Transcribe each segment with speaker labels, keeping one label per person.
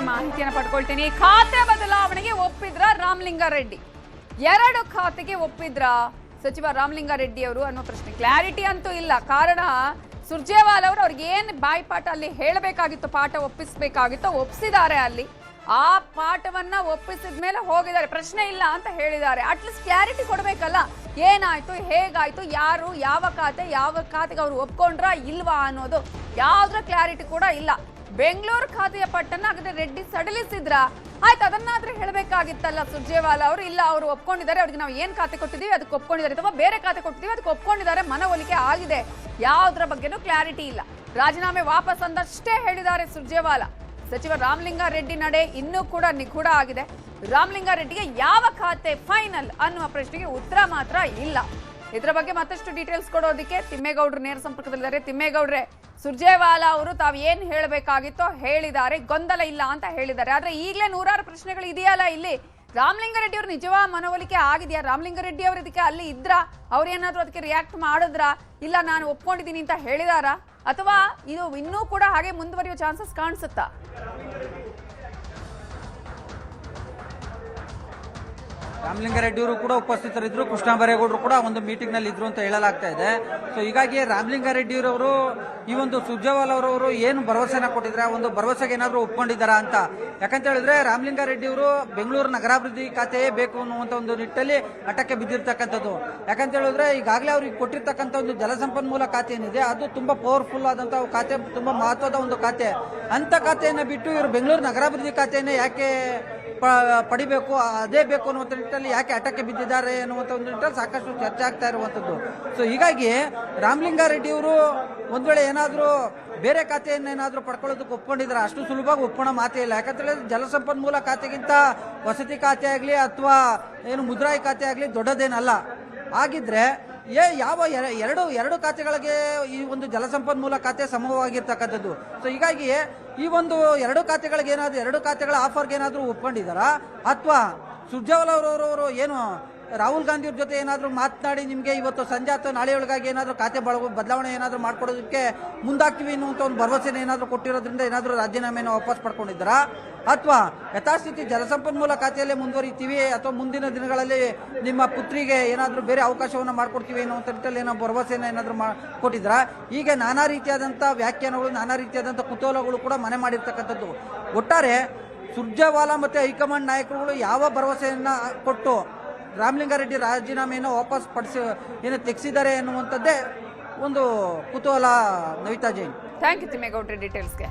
Speaker 1: ಮಾಹಿತಿಯನ್ನು ಪಡ್ಕೊಳ್ತೀನಿ. ಖಾತೆ ಬದಲಾವಣೆಗೆ ಒಪ್ಪಿದ್ರ ರಾಮಲಿಂಗಾರೆಡ್ಡಿ? 2 ಖಾತೆಗೆ ಒಪ್ಪಿದ್ರ ಸಚಿವ ರಾಮಲಿಂಗಾರೆಡ್ಡಿ ಅವರು ಅನ್ನೋ ಪ್ರಶ್ನೆ. ಕ್ಲಾರಿಟಿ ಅಂತೂ ಇಲ್ಲ. ಕಾರಣ ಸುರ್ಜೇವಾಲ ಅವರು ಅವ್ರಿಗೆ ಏನ್ ಬಾಯ್ಪಾಠ ಅಲ್ಲಿ ಹೇಳಬೇಕಾಗಿತ್ತು, ಪಾಠ ಒಪ್ಪಿಸಬೇಕಾಗಿತ್ತು, ಒಪ್ಪಿಸಿದ್ದಾರೆ. ಅಲ್ಲಿ ಆ ಪಾಠವನ್ನ ಒಪ್ಪಿಸಿದ ಮೇಲೆ ಹೋಗಿದ್ದಾರೆ, ಪ್ರಶ್ನೆ ಇಲ್ಲ ಅಂತ ಹೇಳಿದ್ದಾರೆ. ಅಟ್ಲೀಸ್ಟ್ ಕ್ಲಾರಿಟಿ ಕೊಡ್ಬೇಕಲ್ಲ, ಏನಾಯ್ತು, ಹೇಗಾಯ್ತು, ಯಾರು ಯಾವ ಖಾತೆಗೆ ಅವರು ಒಪ್ಕೊಂಡ್ರ ಇಲ್ವಾ ಅನ್ನೋದು ಯಾವ್ದ್ರ ಕ್ಲಾರಿಟಿ ಕೂಡ ಇಲ್ಲ. ಬೆಂಗಳೂರು ಖಾತೆಯ ಪಟ್ಟನ್ನ ಹಾಗಾದ್ರೆ ರೆಡ್ಡಿ ಸಡಿಲಿಸಿದ್ರ? ಆಯ್ತು, ಅದನ್ನಾದ್ರೂ ಹೇಳಬೇಕಾಗಿತ್ತಲ್ಲ ಸುರ್ಜೇವಾಲ ಅವರು. ಇಲ್ಲ, ಅವರು ಒಪ್ಕೊಂಡಿದ್ದಾರೆ, ಅವ್ರಿಗೆ ನಾವು ಏನ್ ಖಾತೆ ಕೊಟ್ಟಿದೀವಿ ಅದಕ್ಕೆ ಒಪ್ಕೊಂಡಿದ್ದಾರೆ, ಅಥವಾ ಬೇರೆ ಖಾತೆ ಕೊಟ್ಟಿದೀವಿ ಅದಕ್ಕೆ ಒಪ್ಕೊಂಡಿದ್ದಾರೆ, ಮನವೊಲಿಕೆ ಆಗಿದೆ. ಯಾವ್ದ್ರ ಬಗ್ಗೆನೂ ಕ್ಲಾರಿಟಿ ಇಲ್ಲ. ರಾಜೀನಾಮೆ ವಾಪಸ್ ಅಂದಷ್ಟೇ ಹೇಳಿದ್ದಾರೆ ಸುರ್ಜೇವಾಲ. ಸಚಿವ ರಾಮಲಿಂಗಾರೆಡ್ಡಿ ನಡೆ ಇನ್ನೂ ಕೂಡ ನಿಗೂಢ ಆಗಿದೆ. ರಾಮಲಿಂಗಾರೆಡ್ಡಿಗೆ ಯಾವ ಖಾತೆ ಫೈನಲ್ ಅನ್ನುವ ಪ್ರಶ್ನೆಗೆ ಉತ್ತರ ಮಾತ್ರ ಇಲ್ಲ. ಇದರ ಬಗ್ಗೆ ಮತ್ತಷ್ಟು ಡೀಟೇಲ್ಸ್ ಕೊಡೋದಕ್ಕೆ ತಿಮ್ಮೇಗೌಡರು ನೇರ ಸಂಪರ್ಕದಲ್ಲಿದ್ದಾರೆ. ತಿಮ್ಮೇಗೌಡ್ರೆ, ಸುರ್ಜೇವಾಲ ಅವರು ತಾವು ಏನ್ ಹೇಳಬೇಕಾಗಿತ್ತೋ ಹೇಳಿದ್ದಾರೆ, ಗೊಂದಲ ಇಲ್ಲ ಅಂತ ಹೇಳಿದ್ದಾರೆ. ಆದ್ರೆ ಈಗಲೇ ನೂರಾರು ಪ್ರಶ್ನೆಗಳು ಇದೆಯಲ್ಲ ಇಲ್ಲಿ. ರಾಮಲಿಂಗಾರೆಡ್ಡಿ ಅವರು ನಿಜವಾದ ಮನವೊಲಿಕೆ ಆಗಿದೆಯಾ? ರಾಮಲಿಂಗಾರೆಡ್ಡಿ ಅವರು ಇದಕ್ಕೆ ಅಲ್ಲಿ ಇದ್ರ, ಅವ್ರೇನಾದ್ರೂ ಅದಕ್ಕೆ ರಿಯಾಕ್ಟ್ ಮಾಡಿದ್ರ? ಇಲ್ಲ ನಾನು ಒಪ್ಕೊಂಡಿದ್ದೀನಿ ಅಂತ ಹೇಳಿದಾರಾ? ಅಥವಾ ಇದು ಇನ್ನೂ ಕೂಡ ಹಾಗೆ ಮುಂದುವರಿಯುವ ಚಾನ್ಸಸ್ ಕಾಣಿಸುತ್ತಾ?
Speaker 2: ರಾಮಲಿಂಗಾರೆಡ್ಡಿ ಅವರು ಕೂಡ ಉಪಸ್ಥಿತರಿದ್ದರು, ಕೃಷ್ಣ ಬೈರೇಗೌಡರು ಕೂಡ ಒಂದು ಮೀಟಿಂಗ್ ನಲ್ಲಿ ಇದ್ರು ಅಂತ ಹೇಳಲಾಗ್ತಾ ಇದೆ. ಸೊ ಹೀಗಾಗಿ ರಾಮಲಿಂಗಾರೆಡ್ಡಿ ಅವರು ಈ ಒಂದು ಸುರ್ಜೇವಾಲ ಅವರು ಏನು ಭರವಸೆನ ಕೊಟ್ಟಿದ್ರೆ ಆ ಒಂದು ಭರವಸೆಗೆ ಏನಾದರೂ ಒಪ್ಕೊಂಡಿದ್ದಾರಾ ಅಂತ. ಯಾಕಂತ ಹೇಳಿದ್ರೆ ರಾಮಲಿಂಗಾರೆಡ್ಡಿ ಅವರು ಬೆಂಗಳೂರು ನಗರಾಭಿವೃದ್ಧಿ ಖಾತೆಯೇ ಬೇಕು ಅನ್ನುವಂಥ ಒಂದು ನಿಟ್ಟಲ್ಲಿ ಹಠಕ್ಕೆ ಬಿದ್ದಿರ್ತಕ್ಕಂಥದ್ದು. ಯಾಕಂತ ಹೇಳಿದ್ರೆ ಈಗಾಗಲೇ ಅವ್ರಿಗೆ ಕೊಟ್ಟಿರ್ತಕ್ಕಂಥ ಒಂದು ಜಲಸಂಪನ್ಮೂಲ ಖಾತೆ ಏನಿದೆ ಅದು ತುಂಬಾ ಪವರ್ಫುಲ್ ಆದಂಥ ಖಾತೆ, ತುಂಬಾ ಮಹತ್ವದ ಒಂದು ಖಾತೆ. ಅಂತ ಖಾತೆಯನ್ನು ಬಿಟ್ಟು ಇವರು ಬೆಂಗಳೂರು ನಗರಾಭಿವೃದ್ಧಿ ಖಾತೆಯನ್ನು ಯಾಕೆ ಪಡಿಬೇಕು, ಅದೇ ಬೇಕು ಅನ್ನುವಂಥ ನಿಟ್ಟಲ್ಲಿ ಯಾಕೆ ಹಠಕ್ಕೆ ಬಿದ್ದಿದ್ದಾರೆ ಅನ್ನುವಂಥ ಒಂದು ನಿಟ್ಟಲ್ಲಿ ಸಾಕಷ್ಟು ಚರ್ಚೆ ಆಗ್ತಾ ಇರುವಂಥದ್ದು. ಸೊ ಹೀಗಾಗಿ ರಾಮಲಿಂಗಾರೆಡ್ಡಿ ಅವರು ಒಂದ್ ವೇಳೆ ಏನಾದರೂ ಬೇರೆ ಖಾತೆಯನ್ನೇನಾದರೂ ಪಡ್ಕೊಳ್ಳೋದಕ್ಕೆ ಒಪ್ಕೊಂಡಿದ್ರೆ ಅಷ್ಟು ಸುಲಭವಾಗಿ ಒಪ್ಪೋಣ ಮಾತೇ ಇಲ್ಲ. ಯಾಕಂತ ಹೇಳಿದ್ರೆ ಜಲಸಂಪನ್ಮೂಲ ಖಾತೆಗಿಂತ ವಸತಿ ಖಾತೆ ಆಗಲಿ ಅಥವಾ ಏನು ಮುದ್ರಾಯಿ ಖಾತೆ ಆಗಲಿ ದೊಡ್ಡದೇನಲ್ಲ. ಆಗಿದ್ರೆ ಯಾವ ಎರಡು ಖಾತೆಗಳಿಗೆ ಈ ಒಂದು ಜಲಸಂಪನ್ಮೂಲ ಖಾತೆ ಸಮವಾಗಿರ್ತಕ್ಕಂಥದ್ದು. ಸೊ ಹೀಗಾಗಿ ಈ ಒಂದು 2 ಖಾತೆಗಳಿಗೆ ಏನಾದರೂ 2 ಖಾತೆಗಳ ಆಫರ್ಗೆ ಏನಾದರೂ ಒಪ್ಕೊಂಡಿದ್ದಾರಾ, ಅಥವಾ ಸುರ್ಜೇವಾಲ ಅವರವರು ಏನು ರಾಹುಲ್ ಗಾಂಧಿ ಅವ್ರ ಜೊತೆ ಏನಾದರೂ ಮಾತನಾಡಿ ನಿಮಗೆ ಇವತ್ತು ಸಂಜೆ ಅಥವಾ ನಾಳೆ ಒಳಗಾಗಿ ಏನಾದರೂ ಖಾತೆ ಬದಲಾವಣೆ ಏನಾದರೂ ಮಾಡ್ಕೊಡೋದಕ್ಕೆ ಮುಂದಾಗ್ತೀವಿ ಅನ್ನುವಂಥ ಒಂದು ಭರವಸೆನ ಏನಾದರೂ ಕೊಟ್ಟಿರೋದ್ರಿಂದ ಏನಾದರೂ ರಾಜೀನಾಮೆಯನ್ನು ವಾಪಸ್ ಪಡ್ಕೊಂಡಿದ್ದಾರಾ, ಅಥವಾ ಯಥಾಸ್ಥಿತಿ ಜಲಸಂಪನ್ಮೂಲ ಖಾತೆಯಲ್ಲೇ ಮುಂದುವರಿತೀವಿ ಅಥವಾ ಮುಂದಿನ ದಿನಗಳಲ್ಲಿ ನಿಮ್ಮ ಪುತ್ರಿಗೆ ಏನಾದರೂ ಬೇರೆ ಅವಕಾಶವನ್ನು ಮಾಡಿಕೊಡ್ತೀವಿ ಅನ್ನುವಂಥ ನಿಟ್ಟಲ್ಲಿ ಏನೋ ಭರವಸೆಯನ್ನು ಏನಾದರೂ ಕೊಟ್ಟಿದ್ದೀರಾ? ಹೀಗೆ ನಾನಾ ರೀತಿಯಾದಂಥ ವ್ಯಾಖ್ಯಾನಗಳು, ನಾನಾ ರೀತಿಯಾದಂಥ ಕುತೂಹಲಗಳು ಕೂಡ ಮನೆ ಮಾಡಿರ್ತಕ್ಕಂಥದ್ದು. ಒಟ್ಟಾರೆ ಸುರ್ಜೇವಾಲ ಮತ್ತು ಹೈಕಮಾಂಡ್ ನಾಯಕರುಗಳು ಯಾವ ಭರವಸೆಯನ್ನು ಕೊಟ್ಟು ರಾಮಲಿಂಗಾರೆಡ್ಡಿ ರಾಜೀನಾಮೆಯನ್ನು ವಾಪಸ್ ತೆಗೆಸಿದ್ದಾರೆ ಎನ್ನುವಂಥದ್ದೇ ಒಂದು ಕುತೂಹಲ. ನವಿತಾ ಜೈನ್.
Speaker 1: ಥ್ಯಾಂಕ್ ಯು ತಿಮ್ಮೇಗೌಡ್ರೆ ಡೀಟೇಲ್ಸ್ಗೆ.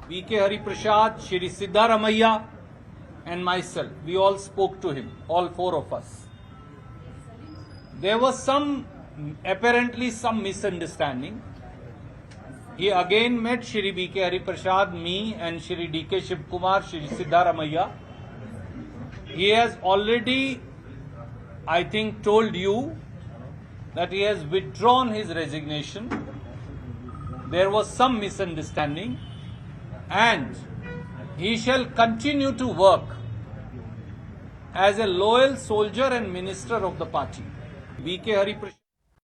Speaker 3: VK Hari Prasad, Shri Siddaramaiah and myself, we all spoke to him, all 4 of us. There was apparently some misunderstanding. He again met Shri VK Hari Prasad, me and Shri DK Shivkumar, Shri Siddaramaiah. He has already, I think, told you that he has withdrawn his resignation. There was some misunderstanding and he shall continue to work as a loyal soldier and minister of the party. VK Hari Prasad.